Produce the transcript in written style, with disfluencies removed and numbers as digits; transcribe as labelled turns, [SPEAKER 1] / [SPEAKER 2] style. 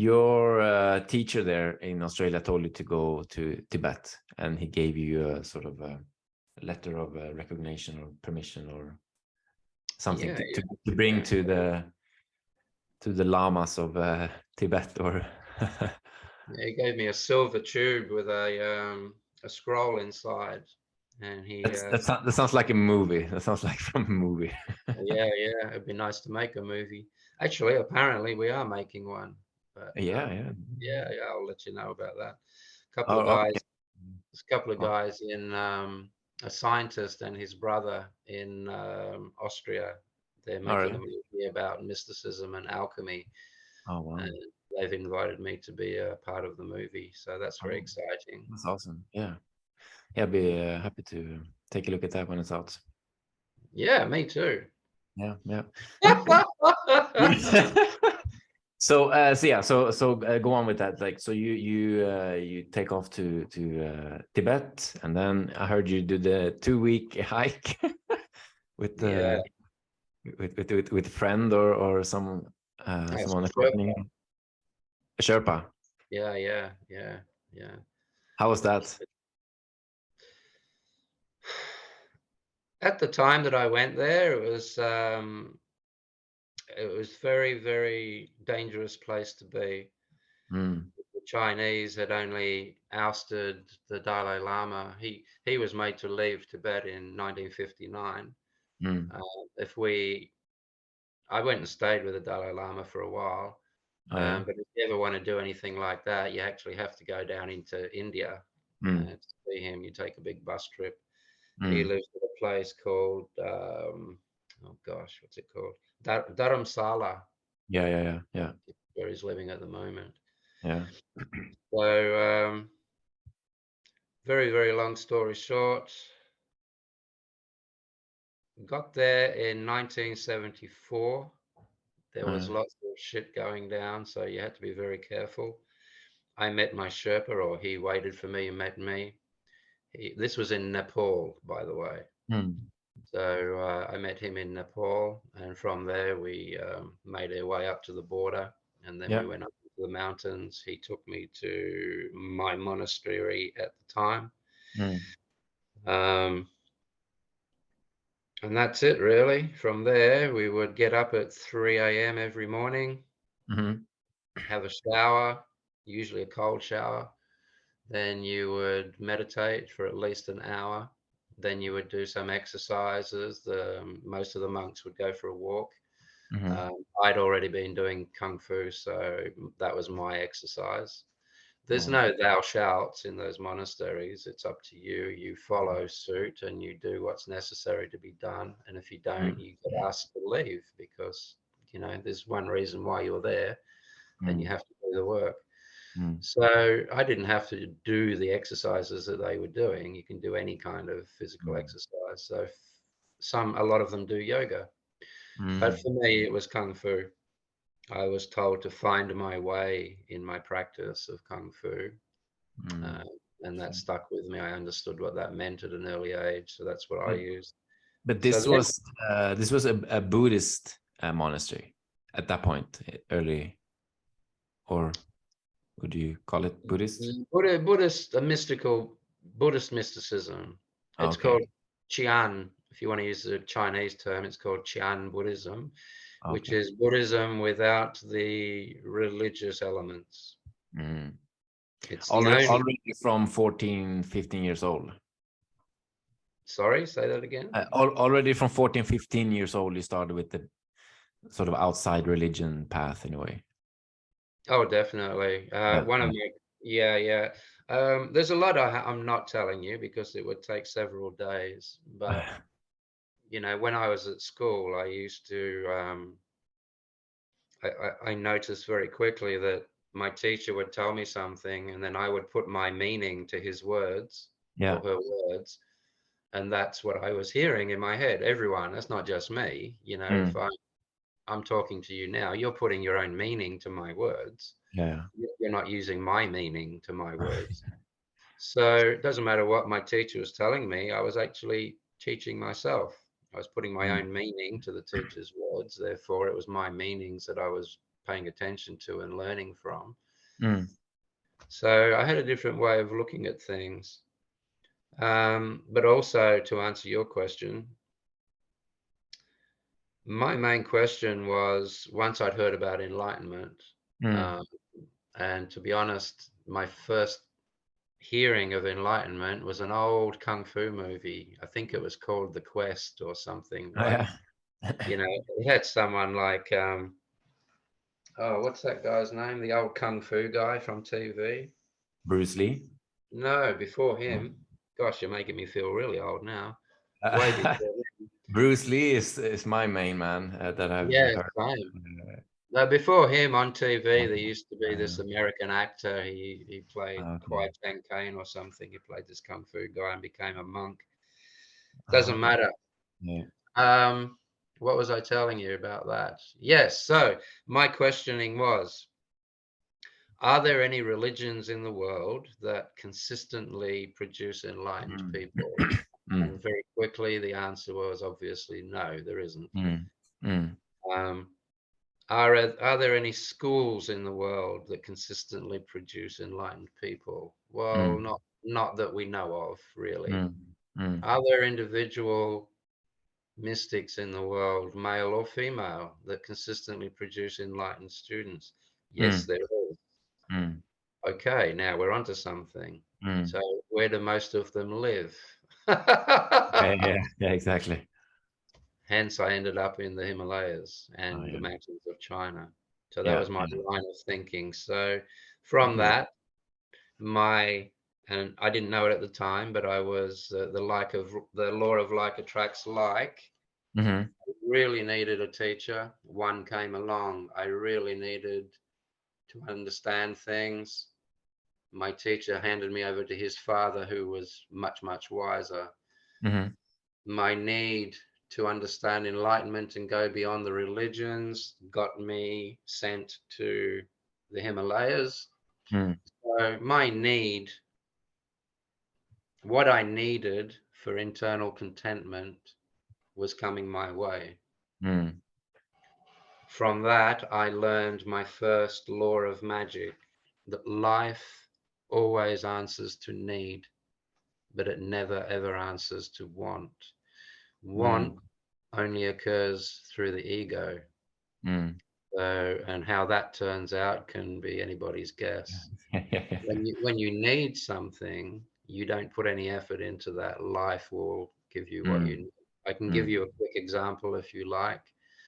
[SPEAKER 1] Your teacher there in Australia told you to go to Tibet, and he gave you a sort of a letter of recognition or permission or something to bring to the lamas of Tibet, or
[SPEAKER 2] Yeah, he gave me a silver tube with a scroll inside, and he
[SPEAKER 1] that sounds like a movie. That sounds like from a movie.
[SPEAKER 2] yeah, it'd be nice to make a movie. Actually, apparently we are making one, but
[SPEAKER 1] Yeah.
[SPEAKER 2] yeah, I'll let you know about that. A couple of
[SPEAKER 1] Oh,
[SPEAKER 2] guys,
[SPEAKER 1] okay.
[SPEAKER 2] there's a couple of
[SPEAKER 1] Oh,
[SPEAKER 2] guys in a scientist and his brother in Austria. They're
[SPEAKER 1] all
[SPEAKER 2] making a
[SPEAKER 1] right.
[SPEAKER 2] movie about mysticism and alchemy,
[SPEAKER 1] Oh, wow.
[SPEAKER 2] and they've invited me to be a part of the movie, so that's very
[SPEAKER 1] Oh,
[SPEAKER 2] exciting.
[SPEAKER 1] that's awesome. Yeah. Yeah, I'd be happy to take a look at that when it's out.
[SPEAKER 2] Yeah, me too.
[SPEAKER 1] Yeah. So go on with that. Like, so you take off to Tibet, and then I heard you do the 2-week hike with
[SPEAKER 2] Yeah,
[SPEAKER 1] the with a friend or
[SPEAKER 2] that's
[SPEAKER 1] someone
[SPEAKER 2] sure.
[SPEAKER 1] accompanying a Sherpa.
[SPEAKER 2] Yeah.
[SPEAKER 1] How was that?
[SPEAKER 2] At the time that I went there, it was very, very dangerous place to be.
[SPEAKER 1] Mm,
[SPEAKER 2] The Chinese had only ousted the Dalai Lama. He was made to leave Tibet in 1959.
[SPEAKER 1] mm.
[SPEAKER 2] Uh, if we, I went and stayed with the Dalai Lama for a while.
[SPEAKER 1] Oh yeah.
[SPEAKER 2] But if you ever want to do anything like that, you actually have to go down into India
[SPEAKER 1] Mm,
[SPEAKER 2] to see him. You take a big bus trip. He
[SPEAKER 1] mm.
[SPEAKER 2] lives at a place called, oh gosh, what's it called? Dharamsala,
[SPEAKER 1] Yeah.
[SPEAKER 2] where he's living at the moment.
[SPEAKER 1] Yeah.
[SPEAKER 2] So, very, very long story short, got there in 1974. There was
[SPEAKER 1] Uh,
[SPEAKER 2] lots of shit going down, so you had to be very careful. I met my Sherpa, or he waited for me and met me. This was in Nepal, by the way.
[SPEAKER 1] mm.
[SPEAKER 2] So I met him in Nepal, and from there we made our way up to the border, and then we
[SPEAKER 1] Yeah.
[SPEAKER 2] went up to the mountains. He took me to my monastery at the time,
[SPEAKER 1] Mm.
[SPEAKER 2] um, and that's it really. From there, we would get up at 3 a.m. every morning,
[SPEAKER 1] Hmm.
[SPEAKER 2] have a shower, usually a cold shower. Then you would meditate for at least an hour. Then you would do some exercises. Most of the monks would go for a walk.
[SPEAKER 1] Hmm.
[SPEAKER 2] I'd already been doing kung fu, so that was my exercise. There's
[SPEAKER 1] Oh.
[SPEAKER 2] no thou shalts in those monasteries. It's up to you. You follow suit and you do what's necessary to be done. And if you don't,
[SPEAKER 1] Mm.
[SPEAKER 2] you get asked to leave because, there's one reason why you're there and you
[SPEAKER 1] Mm.
[SPEAKER 2] have to do the work.
[SPEAKER 1] Mm.
[SPEAKER 2] So I didn't have to do the exercises that they were doing. You can do any kind of physical
[SPEAKER 1] Mm.
[SPEAKER 2] exercise. So a lot of them do yoga, but
[SPEAKER 1] Mm.
[SPEAKER 2] for me, it was kung fu. I was told to find my way in my practice of kung fu, uh,
[SPEAKER 1] Mm.
[SPEAKER 2] and that stuck with me. I understood what that meant at an early age, so that's what I
[SPEAKER 1] But
[SPEAKER 2] used.
[SPEAKER 1] but
[SPEAKER 2] So
[SPEAKER 1] this was a Buddhist monastery at that point, early, or would you call it Buddhist?
[SPEAKER 2] Buddhist, a mystical Buddhist mysticism. It's
[SPEAKER 1] Okay.
[SPEAKER 2] called Qian. If you want to use the Chinese term, it's called Qian Buddhism, which
[SPEAKER 1] Okay.
[SPEAKER 2] is Buddhism without the religious elements.
[SPEAKER 1] Mm.
[SPEAKER 2] It's the only.
[SPEAKER 1] Already from 14, 15 years old.
[SPEAKER 2] Sorry, say that again.
[SPEAKER 1] Already from 14, 15 years old, you started with the sort of outside religion path in a way.
[SPEAKER 2] Oh, definitely.
[SPEAKER 1] Yeah.
[SPEAKER 2] One of my, yeah. There's a lot I'm not telling you because it would take several days. But when I was at school, I used to. I noticed very quickly that my teacher would tell me something, and then I would put my meaning to his words
[SPEAKER 1] Yeah.
[SPEAKER 2] or her words, and that's what I was hearing in my head. Everyone, that's not just me. If
[SPEAKER 1] Mm.
[SPEAKER 2] I'm talking to you now, you're putting your own meaning to my words.
[SPEAKER 1] Yeah.
[SPEAKER 2] You're not using my meaning to my words. So it doesn't matter what my teacher was telling me, I was actually teaching myself. I was putting my
[SPEAKER 1] Mm.
[SPEAKER 2] own meaning to the teacher's words. Therefore, it was my meanings that I was paying attention to and learning from.
[SPEAKER 1] Mm.
[SPEAKER 2] So I had a different way of looking at things. But also, to answer your question, my main question was, once I'd heard about enlightenment,
[SPEAKER 1] Mm.
[SPEAKER 2] um, and to be honest, my first hearing of enlightenment was an old kung fu movie. I think it was called The Quest or something.
[SPEAKER 1] Oh,
[SPEAKER 2] Like,
[SPEAKER 1] yeah.
[SPEAKER 2] it had someone like, oh, what's that guy's name? The old kung fu guy from TV?
[SPEAKER 1] Bruce Lee.
[SPEAKER 2] No, before
[SPEAKER 1] No.
[SPEAKER 2] him. Gosh, you're making me feel really old now. Way before him.
[SPEAKER 1] Bruce Lee is my main man that I've
[SPEAKER 2] Yeah,
[SPEAKER 1] heard.
[SPEAKER 2] same.
[SPEAKER 1] Uh,
[SPEAKER 2] No, before him on TV, there used to be this
[SPEAKER 1] uh,
[SPEAKER 2] American actor. He played
[SPEAKER 1] okay.
[SPEAKER 2] Kwai Chang Caine or something. He played this kung fu guy and became a monk. Doesn't
[SPEAKER 1] Okay.
[SPEAKER 2] matter.
[SPEAKER 1] Yeah.
[SPEAKER 2] Um, what was I telling you about that? Yes. So my questioning was, are there any religions in the world that consistently produce enlightened
[SPEAKER 1] Mm.
[SPEAKER 2] people?
[SPEAKER 1] Mm.
[SPEAKER 2] And very quickly, the answer was obviously no, there isn't.
[SPEAKER 1] Mm. Mm.
[SPEAKER 2] Um, are there any schools in the world that consistently produce enlightened people? Well,
[SPEAKER 1] Mm.
[SPEAKER 2] not that we know of, really.
[SPEAKER 1] Mm. Mm.
[SPEAKER 2] Are there individual mystics in the world, male or female, that consistently produce enlightened students? Yes,
[SPEAKER 1] Mm.
[SPEAKER 2] there is.
[SPEAKER 1] Mm.
[SPEAKER 2] Okay, now we're onto something.
[SPEAKER 1] Mm.
[SPEAKER 2] So, where do most of them live?
[SPEAKER 1] Yeah, yeah, yeah, exactly.
[SPEAKER 2] Hence, I ended up in the Himalayas
[SPEAKER 1] Oh,
[SPEAKER 2] and the
[SPEAKER 1] yeah.
[SPEAKER 2] mountains of China. So that
[SPEAKER 1] Yeah.
[SPEAKER 2] was my line of thinking. So from
[SPEAKER 1] Good.
[SPEAKER 2] that, and I didn't know it at the time, but I was the law of like attracts like.
[SPEAKER 1] Mm-hmm.
[SPEAKER 2] Really needed a teacher. One came along. I really needed to understand things. My teacher handed me over to his father, who was much, much wiser.
[SPEAKER 1] Mm-hmm.
[SPEAKER 2] My need to understand enlightenment and go beyond the religions got me sent to the Himalayas.
[SPEAKER 1] Mm.
[SPEAKER 2] So what I needed for internal contentment was coming my way.
[SPEAKER 1] Mm.
[SPEAKER 2] From that, I learned my first law of magic, that life always answers to need, but it never ever answers to want. Want
[SPEAKER 1] Mm.
[SPEAKER 2] only occurs through the ego.
[SPEAKER 1] Mm.
[SPEAKER 2] So, and how that turns out can be anybody's guess.
[SPEAKER 1] Yeah, yeah, yeah.
[SPEAKER 2] When you need something, you don't put any effort into that. Life will give you what you
[SPEAKER 1] Mm.
[SPEAKER 2] need. I can give
[SPEAKER 1] Mm.
[SPEAKER 2] you a quick example if you like.